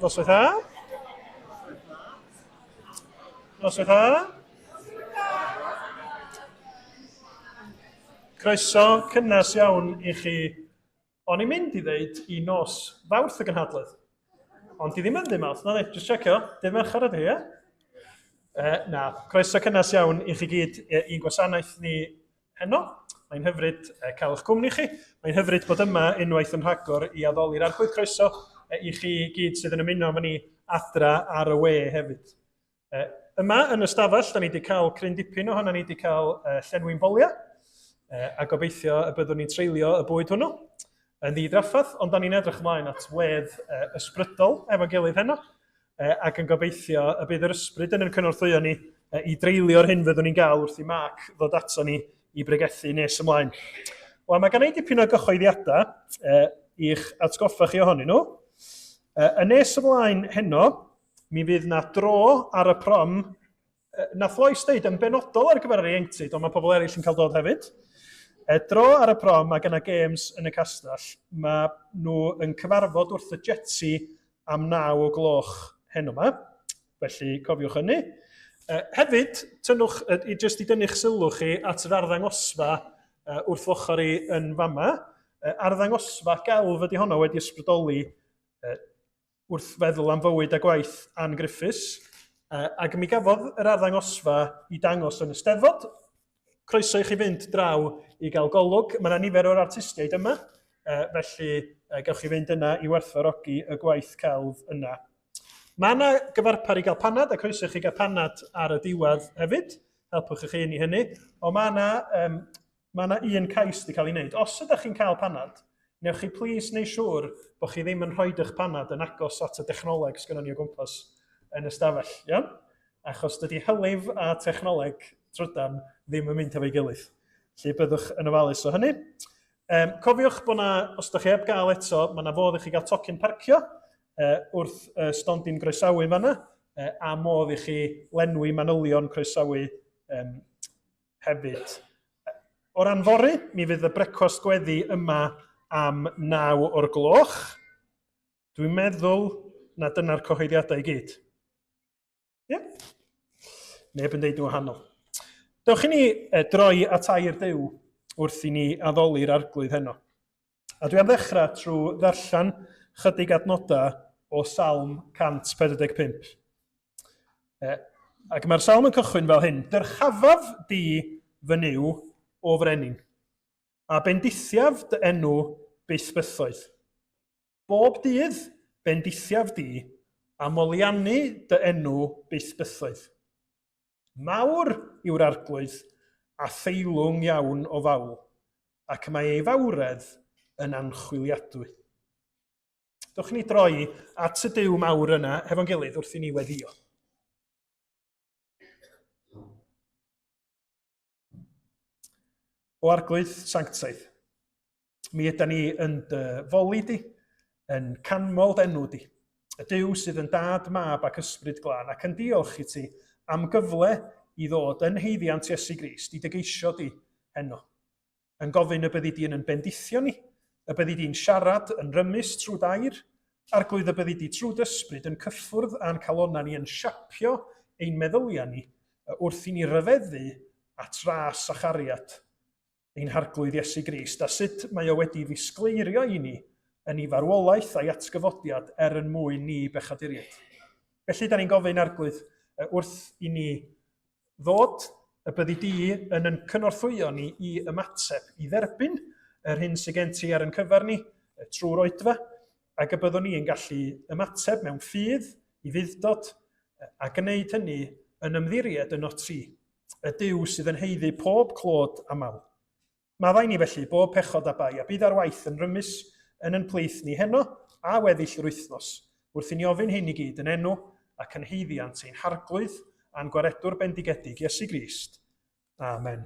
Noswaith dda. Noswaith dda. Croeso cynnes iawn i chi. O'n i'n mynd i ddeud i nos fawrth y Cynhadledd. Ond i ddim yn ddim awth, na ni, just checio, dim mercher ydy, ie? Na, croeso cynnes iawn i chi gyd i'n gwasanaeth ni heno. Mae'n hyfryd cael eich cwmni chi. Mae'n hyfryd bod yma unwaith yn rhagor i addoli'r arglwydd. Croeso i chi gyd sydd yn ymuno efo ni adra ar y we hefyd. Yma yn y stafell, da ni wedi cael cryn dipyn ohono ni wedi cael llenwi'n bolia. A gobeithio y byddwn ni'n treulio y bwyd hwnnw yn ddidraffaith, ond da ni'n edrych ymlaen at wedd ysbrydol efo gilydd heno, ac yn gobeithio y bydd yr ysbryd yn cynorthwyo ni i dreulio'r hyn fyddwn ni'n gael wrth i Mark ddod ato ni i bregethu nes ymlaen. Wel, mae gan ei dipyn o gyhoeddiadau i'ch atgoffa chi ohonyn nhw. Y nes ymlaen heno, mi fydd na dro ar y prom, nath Lois deud yn benodol ar gyfer yr ieuenctid, ond mae pobl eraill yn cael dod hefyd. Dro ar y prom ac yna games yn y castell, mae nhw yn cyfarfod wrth y jetsi am 9 o gloch heno yma, felly cofiwch hynny. Hefyd, tynnwch, jyst i dynnu'ch sylw chi at yr arddangosfa wrth ochr i yn fama. Arddangosfa gelf ydy honno wedi ysbrydoli wrth feddwl am fywyd a gwaith Ann Griffiths, ac mi gafodd yr arddangosfa i dangos yn y Steddfod. Croeso i chi fynd draw i gael golwg. Mae yna nifer o'r artistiaid yma, felly gewch chi fynd yna i werthfawrogi y gwaith celf yna. Mae yna gyfarpar i gael panad, a croeso i chi gael panad ar y diwedd hefyd. Helpwch i chi i hynny. Ond mae yna un cais wedi cael ei wneud. Os ydych chi'n cael panad, newch chi plis neu siŵr bod chi ddim yn rhoid eich panad yn agos at y dechnoleg sgynnon ni o gwmpas yn y stafell. Iawn? Achos dydy hylif a technoleg trydan ddim yn mynd efo'i gilydd. Felly byddwch yn ofalus o hynny. Cofiwch bod na, os ydych chi heb gael eto, mae yna fodd i chi gael tocyn parcio wrth stondin groesawu fanna, a modd i chi lenwi manylion croesawu hefyd. O ran fory, mi fydd y brecwast gweddi yma am 9 o'r gloch. Dwi'n meddwl na dyna'r cyhoeddiadau i gyd. Ie? Neb yn deud yn wahanol. Dewch i ni droi at air Duw wrth i ni addoli'r arglwydd heno. A dwi am ddechrau trwy ddarllen chydig adnodau o Salm 145. Ac mae'r salm yn cychwyn fel hyn. Dyrchafaf di fy niw o frenin, a bendithiaf dy enw byth bythoedd. Bob dydd bendithiaf di, a moliannu dy enw byth bythoedd. Mawr yw'r arglwydd a theilwng iawn o fawl, ac mae ei fawredd yn anchwiliadwy. Dewch ni droi at y Duw mawr yna hefo'n gilydd wrth i ni weddio. O arglwydd sanctaidd, mi ydyn ni yn dy foli di, yn canmol enw di, y Duw sydd yn dad, mab ac ysbryd glân, ac yn diolch i ti am gyfle i ddod yn heiddiant Iesu Grist, i dygeisio di heno. Yn gofyn y byddi di yn bendithio ni, y byddi di'n siarad yn rymus trwy dair, arglwydd y byddi di trwy dysbryd yn cyffwrdd a'n calonna ni yn siapio ein meddylia ni, wrth i ni ryfeddu at ras a chariad ein harglwydd Iesu Grist, a sut mae o wedi ddisgleirio i ni yn ei farwolaeth a'i atgyfodiad yn mwyn ni bechaduriaid. Felly, da ni'n gofyn arglwydd wrth i ni ddod, y byddi di yn cynorthwyo ni i ymateb, i dderbyn yr hyn sydd gen ti ar yn cyfer ni trwy'r oedfa, ac y byddwn ni yn gallu ymateb mewn ffydd, i fuddod, a gwneud hynny yn ymddiried yn o tri, y Duw sydd yn heiddi pob clod a mawl. Maddau ni felly bob pechod a bai, a bydd ar waith yn rymus yn plith ni heno a weddill yr wythnos, wrth i ni ofyn hyn i gyd yn enw ac yn heiddiant ein harglwydd a'n gwaredwr bendigedig Iesu Grist. Amen.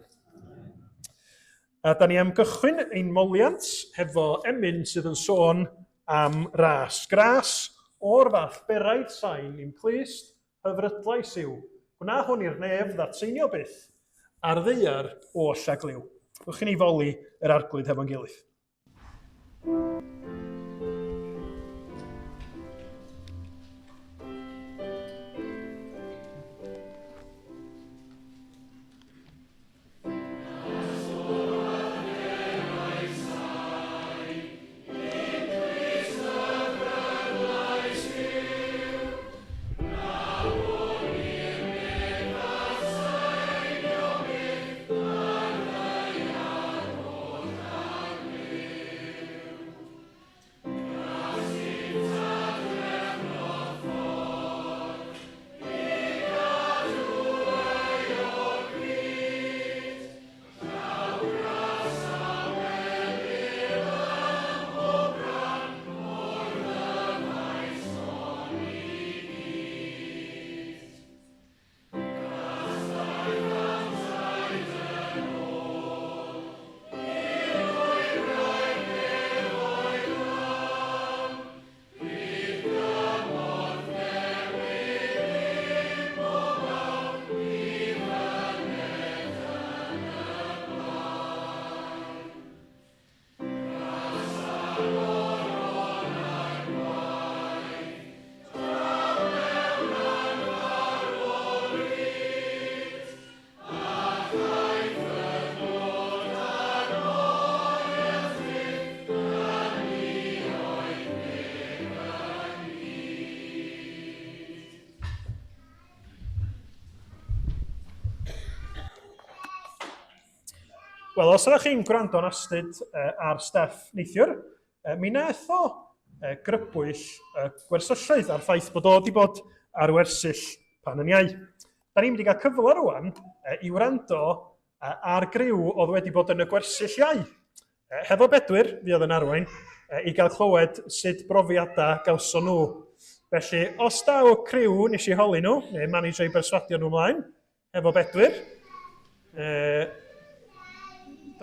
A da ni am gychwyn ein moliant hefo emyn sydd yn sôn am ras. Gras o'r fath beraidd sain i'n clust hyfrydlais yw. Gwna hwn i'r nef ddatseinio byth ar ddeiar oll a gliw. Gwch chi ni foli yr arglwydd hefo'n gilydd. Wel, os ydych chi'n gwrando'n astyd ar Steff neithiwr, mi wnaeth o grybwyll gwersylloedd ar ffaith bod o wedi bod ar wersyll pan yn iau. Da ni'n mynd i gael cyfle rwan i wrando ar griw oedd wedi bod yn y gwersyll iau. Hefo bedwyr, fi oedd yn arwain, i gael clywed sut brofiadau gawson nhw. Felly, os daw criw nes i holi nhw, neu man i droi berswadio nhw ymlaen, hefo bedwyr,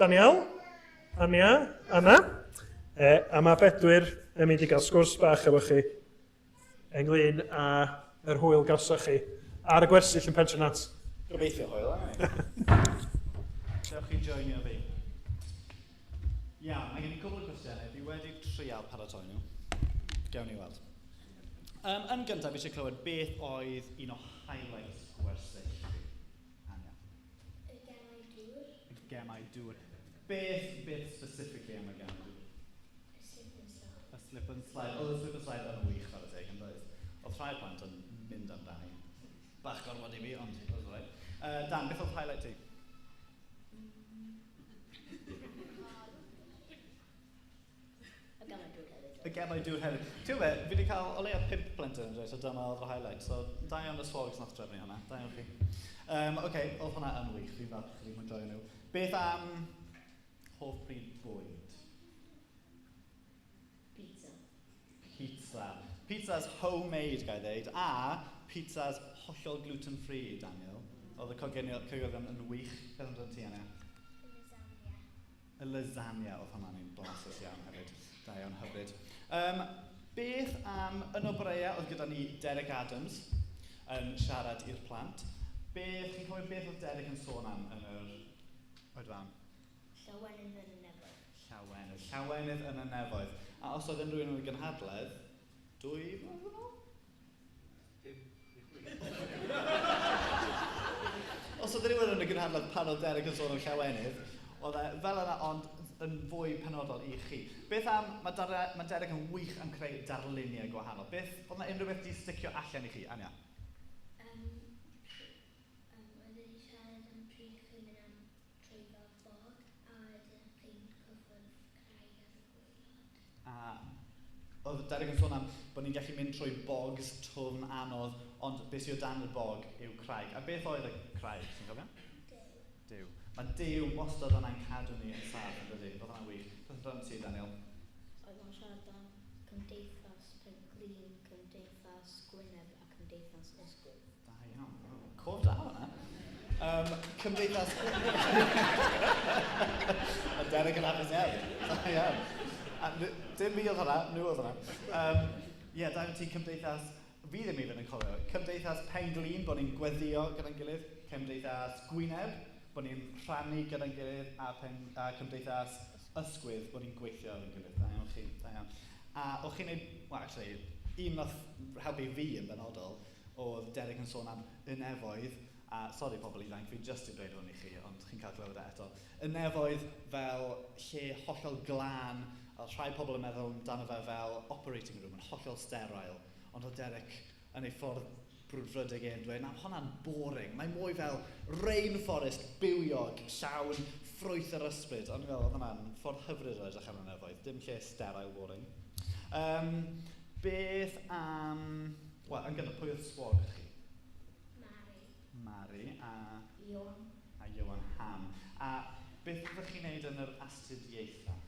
Daniel, Ania, Anna, a mae bedwyr yn mynd i gael sgwrs bach efo chi ynglyn â yr hwyl gawsoch chi ar y gwersyll yn Pentrynant. Gobeithio hwyl, Dewch chi joinio fi. Iawn, mae gen i cwbl o cwestiynau. Fi wedi trial paratoi nhw. Gewn ni weld. Yn gyntaf, fi eisiau clywed beth oedd un o highlights gwersyll chi? Ania. Y gemau dŵr. Y gemau dŵr. Beth specifically am y gemau dŵr? Y slip and slide. Y slip and slide. Oedd y slip and slide yn wych ar y teg, yn dweud. Oedd rhai plant yn mynd amdani. Bach gormod i mi, ond oedd rhaid. Dan, beth oedd highlight ti? Y gemau dŵr hefyd. Ti'n fe, fi wedi cael o leia 5 plentyn yn dweud, so dyma oedd y highlight. So, da iawn y swogs nath drefnu hwnna, da iawn chi. Oce, oedd hwnna yn wych, fi'n falch chi mwyn joio nhw. Beth am hoff bryd bwyd? Pizza. Pizza. Pizza's homemade, gai ddeud, a pizza's hollol gluten-free, Daniel. Oedd y cogenion yn wych, beth amdano ti yna? Lasagna. Y lasagna, oedd hwnna'n un blasus iawn hefyd. Da iawn hyfryd. Beth am yn o breia oedd gyda ni Derek Adams yn siarad i'r plant. Chi'n cofio beth oedd Derek yn sôn am yn yr oedran? Llawenydd yn y nefoedd. Llawenydd yn y nefoedd. A os oedd unrhyw un o'i Cynhadledd, 2 flynedd yn ôl? Os oedd unrhyw un yn y Cynhadledd pan oedd Derek yn sôn am llawenydd, oedd e fel yna ond yn fwy penodol i chi. Beth am, mae Derek yn wych yn creu darluniau gwahanol. Oedd yna unrhyw beth wedi sticio allan i chi, Ania? Oedden ni siarad am pryd chi'n mynd am trwy fel bog, a wedyn chi'n cyffwrdd craig ar y gwaelod. Oedd Derek yn sôn am bod ni'n gallu mynd trwy bogs twfn anodd, ond beth sydd o dan y bog yw craig. A beth oedd y craig, ti'n cofio? Duw. Mae Duw wastad yna'n cadw ni yn saf, yn dydi? Oedd hwnna'n wych. Beth amdano ti, Daniel? Oedd o'n siarad am cymdeithas Penglin, cymdeithas Gwynedd a cymdeithas Ysgwydd. Da iawn. Cof da hwnna. Cymdeithas... A Derek yn hapus iawn. Da iawn. Dim fi oedd hwnna, nhw oedd hwnna. Ie, da iawn ti cymdeithas... Fi ddim even yn cofio. Cymdeithas Penglin, bod ni'n gweddio gyda'n gilydd. Cymdeithas Gwynedd, bod ni'n rhannu gyda'n gilydd. A cymdeithas Ysgwydd, bod ni'n gweithio gyda'n gilydd. Da iawn chi, da iawn. A o'ch chi'n neud... Wel, actually, un nath helpu fi yn benodol, oedd Derek yn sôn am y nefoedd. A sori pobl ifanc, fi just yn dweud hwn i chi, ond chi'n cael clywed eto. Y nefoedd fel lle hollol glân, a rhai pobl yn meddwl amdano fe fel operating room, yn hollol sterile. Ond oedd Derek yn ei ffordd brwdfrydig e'n dweud, na hwnna'n boring. Mae mwy fel rainforest bywiog, llawn ffrwyth yr ysbryd. Ond fel, oedd hwnna'n ffordd hyfryd o edrych ar y nefoedd, dim lle sterile boring. Beth am... Wel, yn gyda pwy oedd swog chi? Mari a... Iwan. A Iwan Ham. A beth ydych chi'n neud yn yr astudiaethau?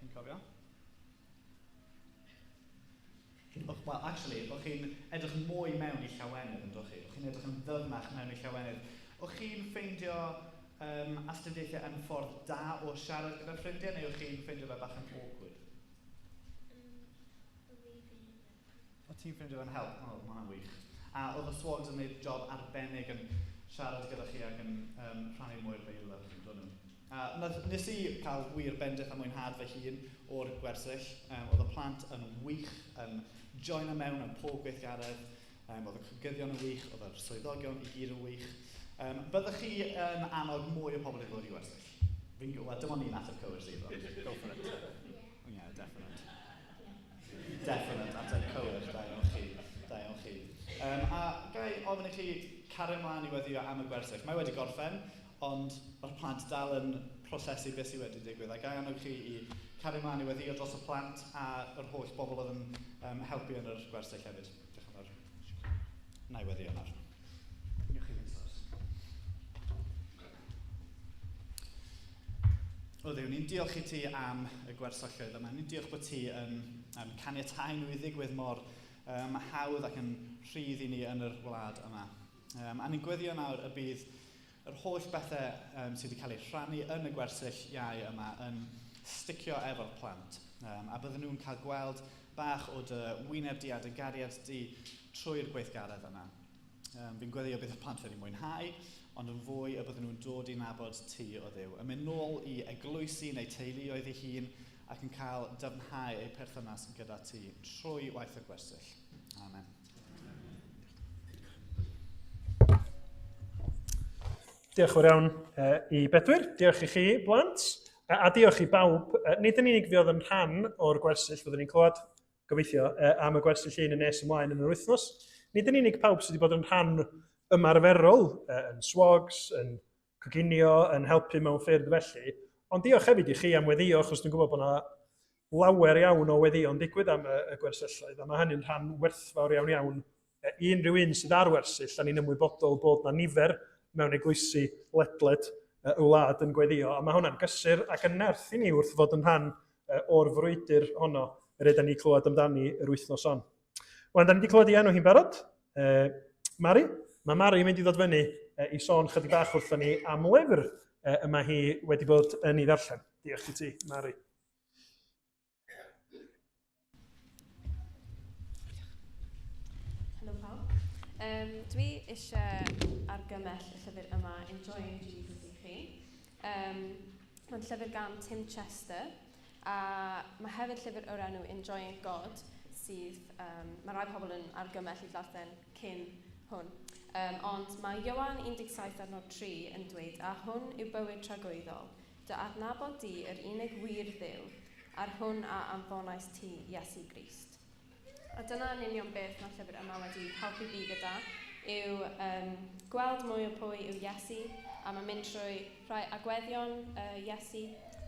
Chi'n cofio? Wel, actually, o'ch chi'n edrych mwy mewn i llawenydd, ynddoch chi? O'ch chi'n edrych yn ddyfnach mewn i llawenydd. O'ch chi'n ffeindio astudiaethau yn ffordd da o siarad gyda ffrindiau, neu o'ch chi'n ffeindio fe bach yn awkward? O ti'n ffeindio fe'n help? O, ma' hwnna'n wych. A oedd y swags yn gwneud job arbennig yn siarad gyda chi ac yn rhannu mwy'r beirdd chi'n dod nhw. Nes i cael wir bendith a mwynhad fy hun o'r gwersyll. Oedd y plant yn wych, yn joino mewn yn pob gweithgaredd. Oedd y cogyddion yn wych, oedd y swyddogion i gyd yn wych. Byddwch chi yn annog mwy o pobl i ddod i gwersyll? Fi'n gwybod, dim ond un ateb cywir sydd, ond go for it. Yeah, definite. Definite, ateb cywir, da iawn chi. Da iawn chi. A gai ofyn i chi cario ymlaen i weddio am y gwersyll. Mae wedi gorffen, ond mae'r plant dal yn prosesu beth sydd wedi digwydd. A gai annog chi i cario ymlaen i weddio dros y plant a yr holl bobl oedd yn helpu yn yr gwersyll hefyd. Diolch yn fawr. Na i weddio nawr. Diolch chi fynd. O Dduw, ni'n diolch i ti am y gwersyllioedd yma. Ni'n diolch bod ti yn caniatáu nhw i ddigwydd mor hawdd ac yn rhydd i ni yn yr wlad yma. A ni'n gweddio nawr y bydd yr holl bethau sydd wedi cael eu rhannu yn y gwersyll iau yma yn sticio efo'r plant. A bydden nhw'n cael gweld bach o dy wyneb di a dy gariad di trwy'r gweithgaredd yma. Fi'n gweddio bydd y plant wedi mwynhau, ond yn fwy y bydden nhw'n dod i nabod ti o Dduw. Yn mynd nôl i eglwysu neu teuluoedd ei hun ac yn cael dyfnhau eu perthynas gyda ti trwy waith y gwersyll. Amen. Diolch yn iawn i Bedwyr, diolch i chi blant, a diolch i bawb. Nid yn unig fi oedd yn rhan o'r gwersyll, fyddwn ni'n clywed gobeithio am y gwersyll un yn nes ymlaen yn yr wythnos. Nid yn unig pawb sydd wedi bod yn rhan ymarferol, yn swags, yn coginio, yn helpu mewn ffyrdd felly, ond diolch hefyd i chi am weddio, achos dwi'n gwybod bod yna lawer iawn o weddio'n digwydd am y gwersylloedd, a mae hynny'n rhan werthfawr iawn iawn i unrhyw un sydd ar wersyll, a ni'n ymwybodol bod yna nifer mewn eglwysu ledled y wlad yn gweddio, a mae hwnna'n gysur ac yn nerth i ni wrth fod yn rhan o'r frwydr honno yr ydym ni clywed amdani yr wythnos on. Wel, da ni wedi clywed i enw hi'n barod. Mari. Mae Mari yn mynd i ddod fyny i sôn chydig bach wrthon ni am lyfr yma hi wedi bod yn ei ddarllen. Diolch i ti, Mari. Helo pawb. Dwi eisiau argymell y llyfr yma Enjoying Jesus i chi. Mae'n llyfr gan Tim Chester, a mae hefyd llyfr o'r enw Enjoying God, sydd mae rai pobl yn argymell i ddarllen cyn hwn. Ond mae Ioan 17:3 yn dweud, a hwn yw bywyd tragwyddol, dy adnabod di yr unig wir Dduw, a'r hwn a anfonais ti Iesu Grist. A dyna yn union beth mae'r llyfr yma wedi helpu fi gyda, yw gweld mwy o pwy yw Iesu, a mae'n mynd trwy rhai agweddion Iesu,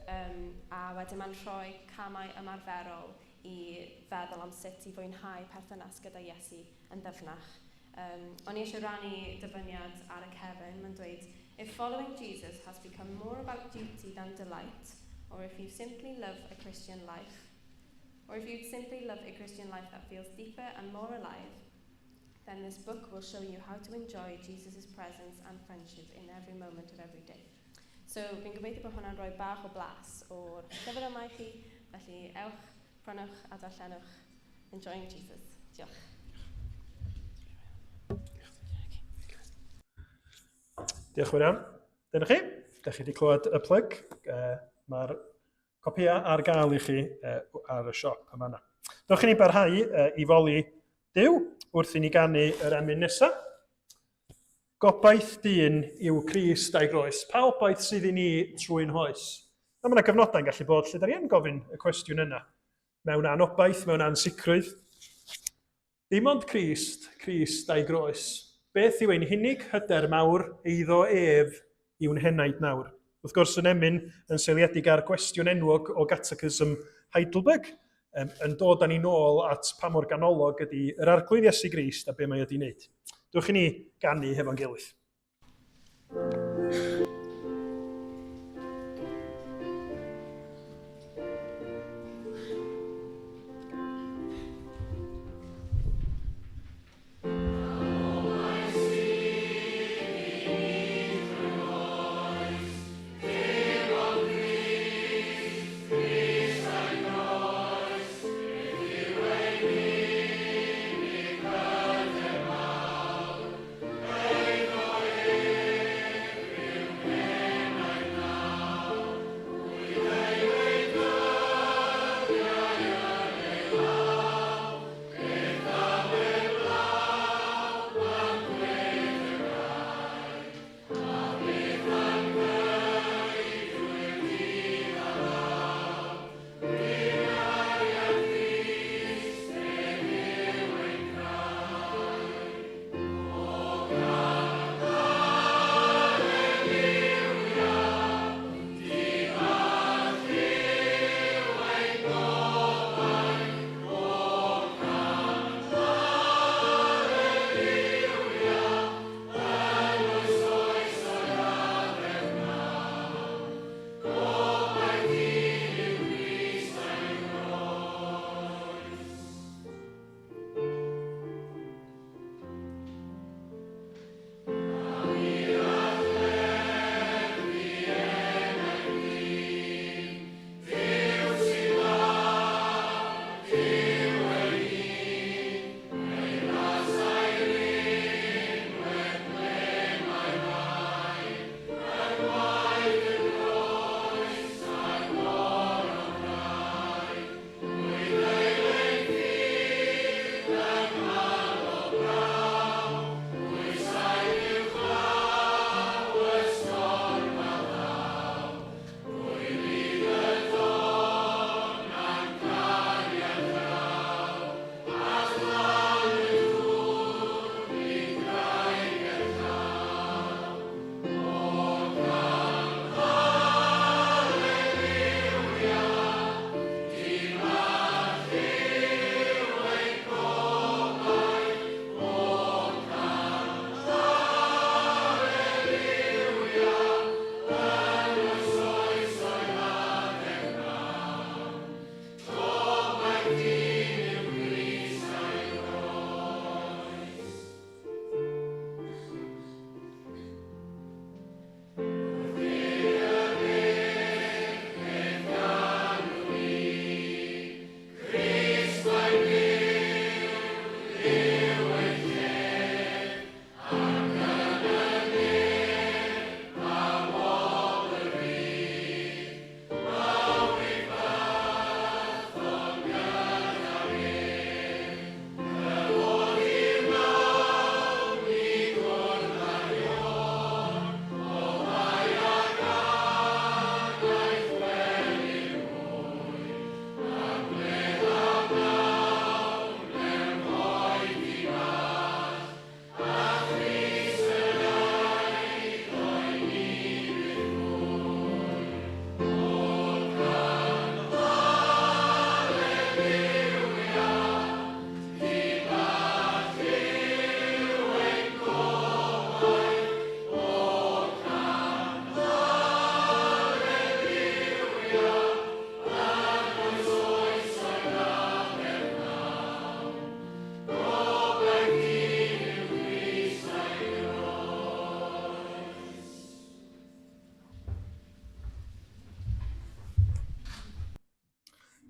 a wedyn mae'n rhoi camau ymarferol i feddwl am sut i fwynhau perthynas gyda Iesu yn ddyfnach. O'n i eisiau rannu dyfyniad ar y cefn, mae'n dweud, if following Jesus has become more about duty than delight, or if you simply love a Christian life, or if you simply love a Christian life that feels deeper and more alive, then this book will show you how to enjoy Jesus' presence and friendship in every moment of every day. So, fi'n gobeithio bod hwnna'n rhoi bach o blas o'r llyfr yma i chi, felly ewch, prynwch a darllenwch Enjoying Jesus. Diolch. Diolch yn iawn. Dyna chi. Dych chi wedi clywed y plug. Mae'r copïau ar gael i chi ar y siop yma yna. Dewch i ni barhau i foli Duw wrth i ni ganu yr emyn nesaf. Gobaith dyn yw Crist a'i groes. Pa obaith sydd i ni trwy'n hoes? A mae yna gyfnodau'n gallu bod lle da ni yn gofyn y cwestiwn yna. Mewn anobaith, mewn ansicrwydd. Dim ond Crist, Crist a'i groes. Beth yw ein unig hyder mawr eiddo ef i'w'n henaid nawr? Wrth gwrs yn emyn yn seiliedig ar gwestiwn enwog o Catechism Heidelberg, yn dod â ni nôl at pa mor ganolog ydy yr arglwydd Iesu Grist a be mae wedi wneud. Dewch i ni ganu hefo'n gilydd.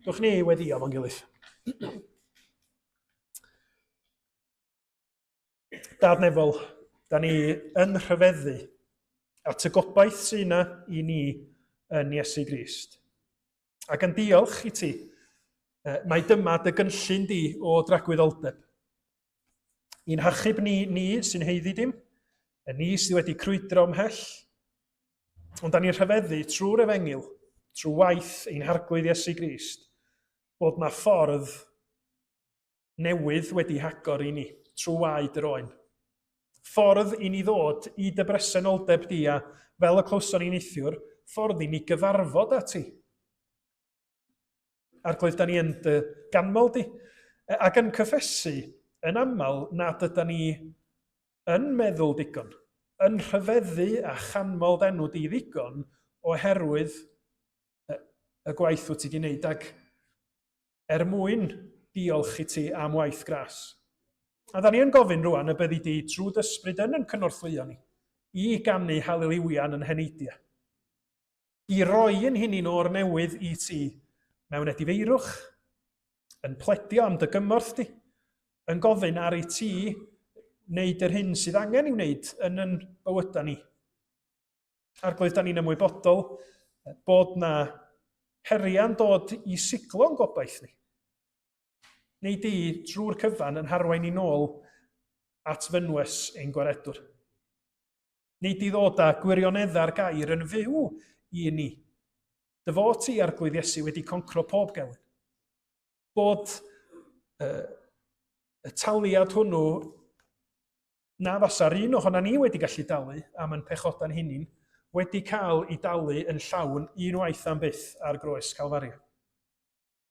Dwch ni wedi am o'n gilydd. Dad Nefol, da ni yn rhyfeddu at y gobaith sy'n yna i ni yn Iesu Grist. Ac yn diolch i ti, mae dyma dy gynllun di o dragwyddoldeb. I'n hachub ni sy'n heiddi dim, ni sydd wedi crwydro ymhell, ond da ni'n rhyfeddu trwy'r Efengil, trwy waith ein harglwydd Iesu Grist, bod yna ffordd newydd wedi hagor i ni, trwy waed yr oen. Ffordd i ni ddod i dy bresenoldeb di a fel y clywson ni'n neithiwr, ffordd i ni gyfarfod â ti. Arglwydd da ni yn dy ganmol di, ac yn cyffesu yn aml nad yda ni yn meddwl digon, yn rhyfeddu a chanmol enw di ddigon oherwydd y gwaith wyt ti wedi wneud, ac mwyn diolch i ti am waith gras. A da ni yn gofyn rwan y byddi di trwy dysbryd yn cynorthwyo ni, i ganu Haleliwian yn Heneidia. I roi yn hynny'n o'r newydd i ti mewn edifeirwch, yn pledio am dy gymorth di, yn gofyn ar i ti wneud yr hyn sydd angen i wneud yn bywyda ni. Arglwydd da ni'n ymwybodol bod na heria'n dod i siglo'n gobaith ni. Neu di drwy'r cyfan yn harwain i nôl at fynwes ein gwaredwr. Neu di ddod â gwirionedda'r gair yn fyw i ni. Dy fod ti Arglwydd Iesu wedi concro pob gelyn. Bod y taliad hwnnw na fasa'r un ohono ni wedi gallu dalu am yn pechodan hunin, wedi cael ei dalu yn llawn unwaith am byth ar groes Calfaria.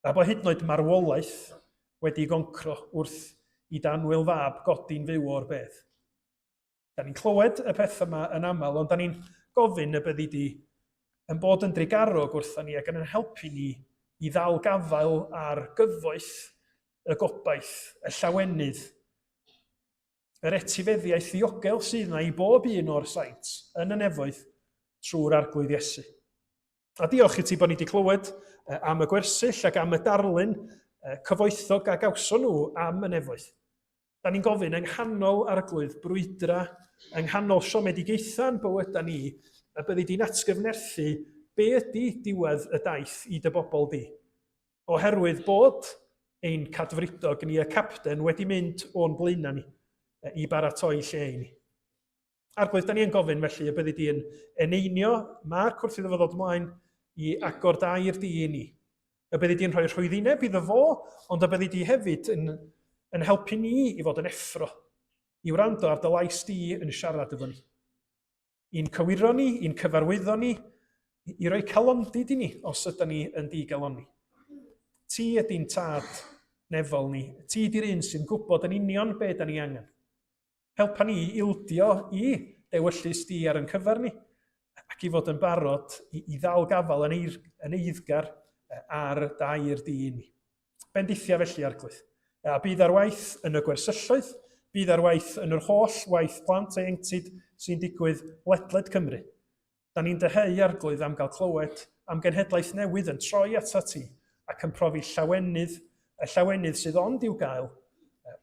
A bod hyd yn oed marwolaeth wedi goncro wrth i danwyl fab godi'n fyw o'r bedd. Da ni'n clywed y peth yma yn aml, ond da ni'n gofyn y byddi di yn bod yn drigarog wrthon ni ac yn helpu ni i ddal gafael ar gyfoeth y gobaith, y llawenydd, yr etifeddiaeth ddiogel sydd yna i bob un o'r saints yn y nefoedd trwy'r Arglwydd Iesu. A diolch i ti bod ni wedi clywed am y gwersyll ac am y darlun cyfoethog a gawson nhw am y nefoedd. Da ni'n gofyn yng nghanol Arglwydd brwydra, yng nghanol siomedigaethau'n bywyda ni, a byddi di'n atgyfnerthu be ydy diwedd y daith i dy bobl di. Oherwydd bod ein cadfridog ni, y capten, wedi mynd o'n blaena ni i baratoi lle i ni. Arglwydd, da ni'n gofyn felly y byddi di'n eneinio mae'r cwrdd iddo fo ddod ymlaen i agor dair di i ni. Y byddi di'n rhoi rhwyddianeb iddo fo, ond y byddi di hefyd yn helpu ni i fod yn effro, i wrando ar dy lais di yn siarad efo ni. I'n cywiro ni, i'n cyfarwyddo ni, i roi calondid i ni os ydym ni yn digaloni. Ti ydy'n tad nefol ni, ti ydy'r un sy'n gwybod yn union be da ni angen. Helpa ni ildio i dewyllus di ar yn cyfer ni, ac i fod yn barod i ddal gafal yn eiddgar ar dair di i ni. Bendithia felly Arglwydd. A bydd ar waith yn y gwersylloedd, bydd ar waith yn yr holl waith plant a ieuenctid sy'n digwydd ledled Cymru. Da ni'n deheu Arglwydd am gael clywed am genhedlaeth newydd yn troi ata ti ac yn profi llawenydd, y llawenydd sydd ond i'w gael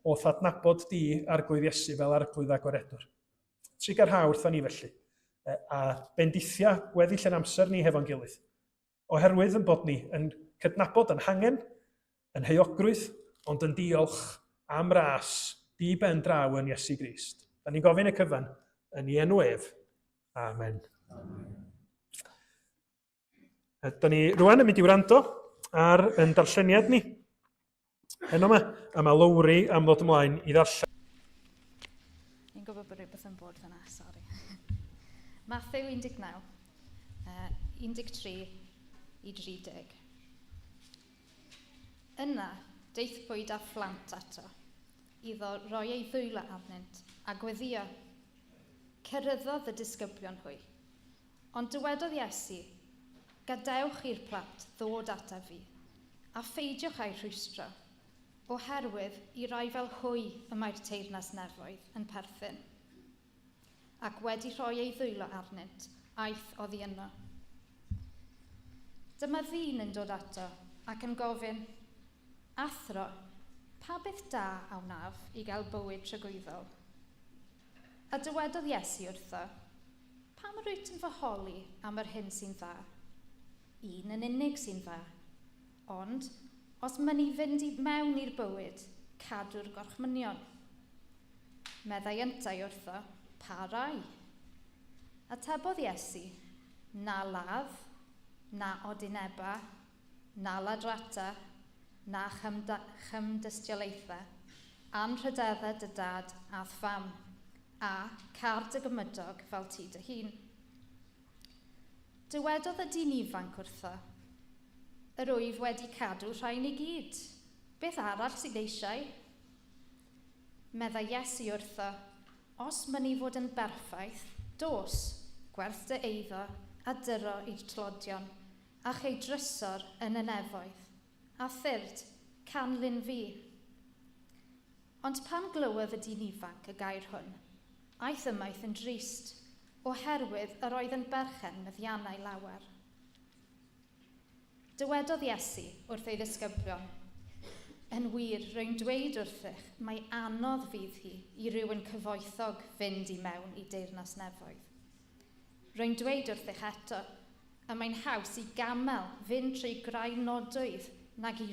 o thadnabod di Arglwydd Iesu fel Arglwydd a gwaredwr. Trigar hawr wrthon ni felly, a bendithia gweddill yn amser ni hefo'n gilydd. Oherwydd yn bod ni yn cydnabod yn hangen, yn heuogrwydd, ond yn diolch am ras di ben draw yn Iesu Grist. Da ni'n gofyn y cyfan yn ei enw ef. Amen. Da ni rwan yn mynd i wrando ar yn darlleniad ni. Heno yma, a mae Lowri am ddod ymlaen i ddarllen. Ni'n gwybod bod rhywbeth yn bod fyna, sori. Matthew 19, 13 i 30. Yna, deithpwyd a phlant ato, iddo roi ei ddwylo arnynt a gweddio. Cyrryddodd y disgyblion hwy. Ond dywedodd Iesu, gadewch i'r plant ddod ata fi, a pheidiwch a'i rhwystro, oherwydd i rai fel hwy y mae'r teyrnas nefoedd yn perthyn. Ac wedi rhoi ei ddwylo arnynt, aeth oddi yno. Dyma ddyn yn dod ato, ac yn gofyn, athro, pa beth da a wnaf i gael bywyd tragwyddol? A dywedodd Iesu wrtho, pam rwyt yn fy holi am yr hyn sy'n dda? Un yn unig sy'n dda. Ond, os mynd i fynd i mewn i'r bywyd, cadw'r gorchmynion. Meddai yntau wrtho, pa rai? Atebodd Iesu, na ladd, na odyneba, na ladrata, na chymdystiolaethau, anrhydeddau dy dad a ffam, a car dy gymydog fel ti dy hun. Dywedodd y dyn ifanc wrtho, yr wyf wedi cadw rhain i gyd. Beth arall sydd eisiau? Meddai Iesu wrtho, os mynd i fod yn berffaith, dos, gwerth dy eiddo a dyro i'r tlodion, a chei drysor yn y nefoedd, a thyrd, canlyn fi. Ond pan glywodd y dyn ifanc y gair hwn, aeth ymaith yn drist, oherwydd yr oedd yn berchen meddiannau lawer. Dywedodd Iesu wrth ei ddisgyblion, yn wir, rwy'n dweud wrthych, mae anodd fydd hi i rywun cyfoethog fynd i mewn i deyrnas nefoedd. Rwy'n dweud wrthych eto, y mae'n haws i gamel fynd trwy grau nodwydd nag i